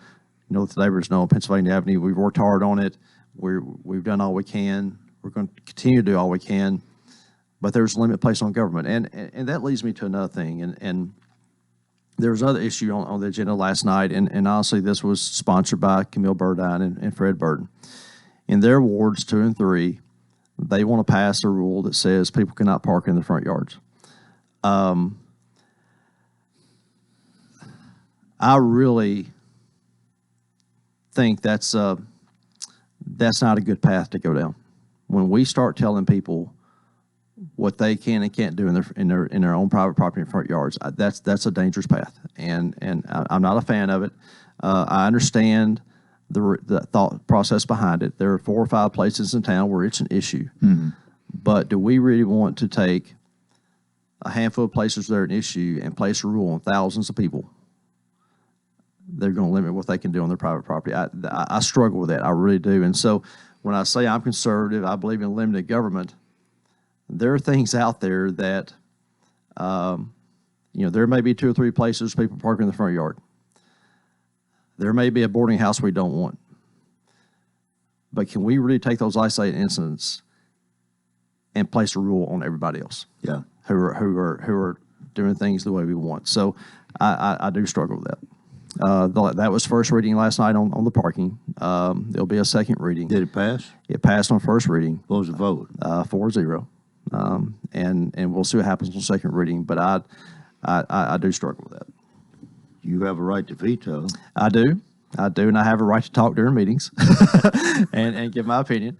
let the neighbors know on Pennsylvania Avenue, we've worked hard on it. We've done all we can. We're going to continue to do all we can, but there's a limit placed on government. And that leads me to another thing. And there was another issue on the agenda last night, and honestly, this was sponsored by Camille Burdine and Fred Burton. In their wards 2 and 3, they want to pass a rule that says people cannot park in the front yards. I really think that's not a good path to go down. When we start telling people what they can and can't do in their own private property in front yards, that's a dangerous path, and I'm not a fan of it. I understand the thought process behind it. There are 4 or 5 places in town where it's an issue. But do we really want to take a handful of places that are an issue and place a rule on thousands of people? They're going to limit what they can do on their private property. I struggle with that. I really do. And so when I say I'm conservative, I believe in limited government. There are things out there that, there may be 2 or 3 places people park in the front yard. There may be a boarding house we don't want. But can we really take those isolated incidents and place a rule on everybody else? Yeah. Who are doing things the way we want. So I do struggle with that. That was first reading last night on the parking. There'll be a second reading. Did it pass? It passed on first reading. What was the vote? 4-0. And we'll see what happens on second reading. But I do struggle with that. You have a right to veto. I do, and I have a right to talk during meetings and give my opinion.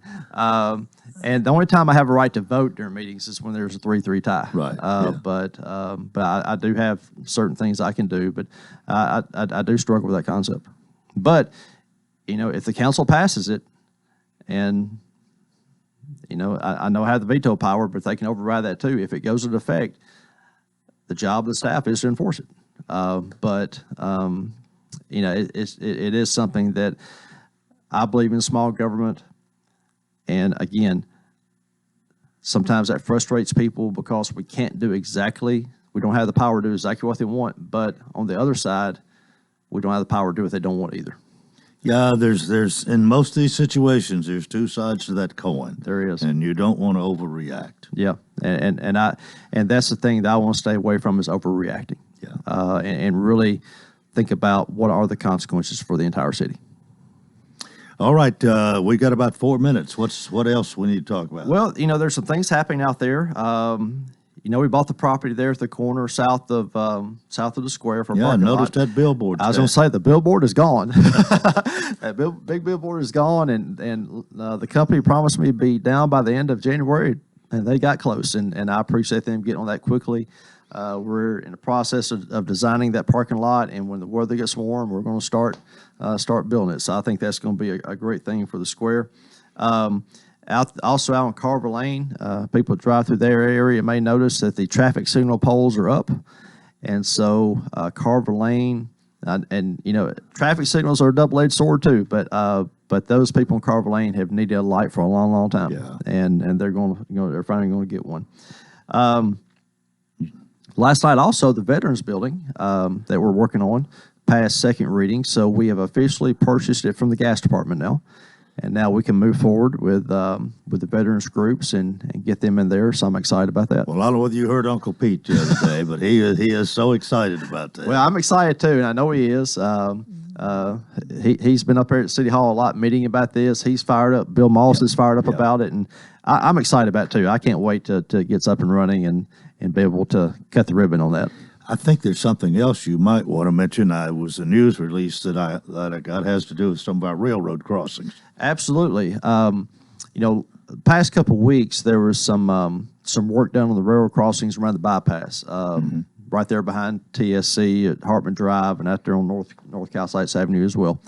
And the only time I have a right to vote during meetings is when there's a 3-3 tie. Right. But I do have certain things I can do, but I do struggle with that concept. But if the council passes it, and I know I have the veto power, but they can override that too. If it goes into effect, the job of the staff is to enforce it. It is something that I believe in small government. And again, sometimes that frustrates people because we don't have the power to do exactly what they want. But on the other side, we don't have the power to do what they don't want either. Yeah, there's in most of these situations, there's 2 sides to that coin. There is. And you don't want to overreact. Yeah. And that's the thing that I want to stay away from is overreacting. Yeah. And really think about what are the consequences for the entire city. All right, we got about 4 minutes. What else we need to talk about? Well, there's some things happening out there. We bought the property there at the corner south of the square for a I parking noticed lot. that billboard. I was going to say the billboard is gone. That big billboard is gone, and the company promised me to be down by the end of January, and they got close, and I appreciate them getting on that quickly. We're in the process of designing that parking lot, and when the weather gets warm, we're going to start building it. So I think that's going to be a great thing for the square. Also out on Carver Lane, people that drive through their area may notice that the traffic signal poles are up, and so Carver Lane, traffic signals are a double-edged sword too. But those people in Carver Lane have needed a light for a long, long time, and they're they're finally going to get one. Last night, also, the Veterans Building that we're working on passed second reading, so we have officially purchased it from the gas department now, and now we can move forward with the veterans groups and get them in there. So I'm excited about that. Well, I don't know whether you heard Uncle Pete the other day, but he is so excited about that. Well, I'm excited too, and I know he is. He's been up there at City Hall a lot meeting about this. He's fired up. Bill Moss is fired up about it, and I'm excited about it too. I can't wait to get up and running and be able to cut the ribbon on that. I think there's something else you might want to mention. It was a news release that I got has to do with some of our railroad crossings. Absolutely. The past couple of weeks there was some work done on the railroad crossings around the bypass, right there behind TSC at Hartman Drive and out there on North Calcites Avenue as well.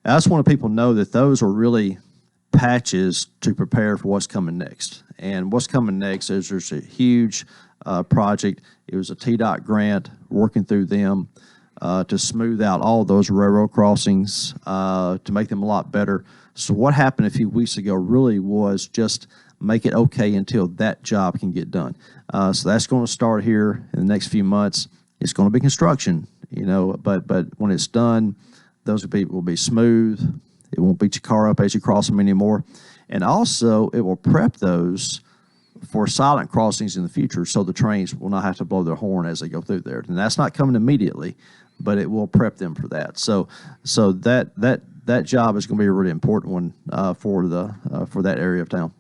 I just want people to know that those are really patches to prepare for what's coming next. And what's coming next is there's a huge project. It was a TDOT grant working through them to smooth out all those railroad crossings to make them a lot better. So what happened a few weeks ago really was just make it okay until that job can get done. So that's going to start here in the next few months. It's going to be construction, but when it's done, those will be smooth. It won't beat your car up as you cross them anymore. And also, it will prep those for silent crossings in the future, so the trains will not have to blow their horn as they go through there. And that's not coming immediately, but it will prep them for that. So that job is going to be a really important one for that area of town.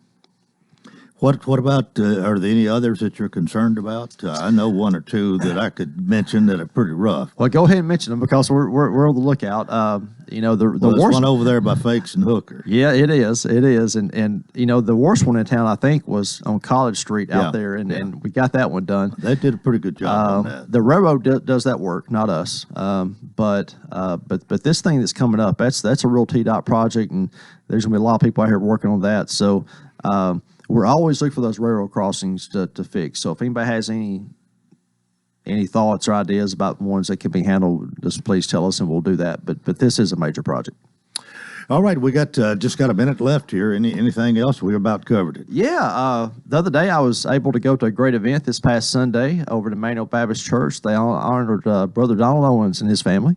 What about, are there any others that you're concerned about? I know one or two that I could mention that are pretty rough. Well, go ahead and mention them because we're on the lookout. The There's worst one over there by Fakes and Hooker. Yeah, it is, and the worst one in town I think was on College Street out there, and we got that one done. They did a pretty good job on that. The railroad does that work, not us. But this thing that's coming up, that's a real TDOT project, and there's gonna be a lot of people out here working on that. So we're always looking for those railroad crossings to fix. So if anybody has any thoughts or ideas about ones that can be handled, just please tell us and we'll do that. But this is a major project. All right, we got just got a minute left here. Anything else? We about covered it. Yeah, the other day I was able to go to a great event this past Sunday over at Emmanuel Baptist Church. They honored Brother Donald Owens and his family.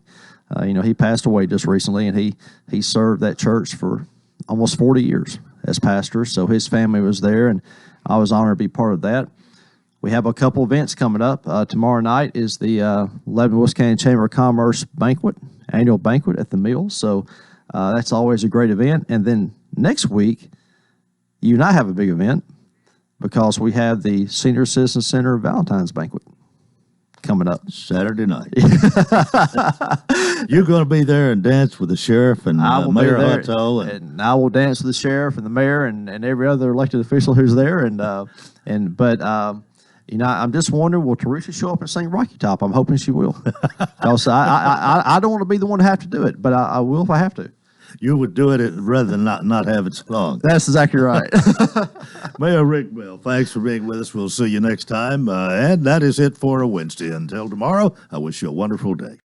He passed away just recently, and he served that church for almost 40 years as pastor. So his family was there, and I was honored to be part of that. We have a couple events coming up. Tomorrow night is the Lebanon Wilson County Chamber of Commerce annual banquet at the Mill. So that's always a great event. And then next week, you and I have a big event because we have the Senior Citizen Center Valentine's Banquet coming up Saturday night. You're going to be there and dance with the sheriff and Mayor Hutto, and I will dance with the sheriff and the mayor and every other elected official who's there. But I'm just wondering, will Teresa show up and sing Rocky Top? I'm hoping she will. Because I don't want to be the one to have to do it, but I will if I have to. You would do it rather than not have it sung. That's exactly right. Mayor Rick Bell, thanks for being with us. We'll see you next time. And that is it for a Wednesday. Until tomorrow, I wish you a wonderful day.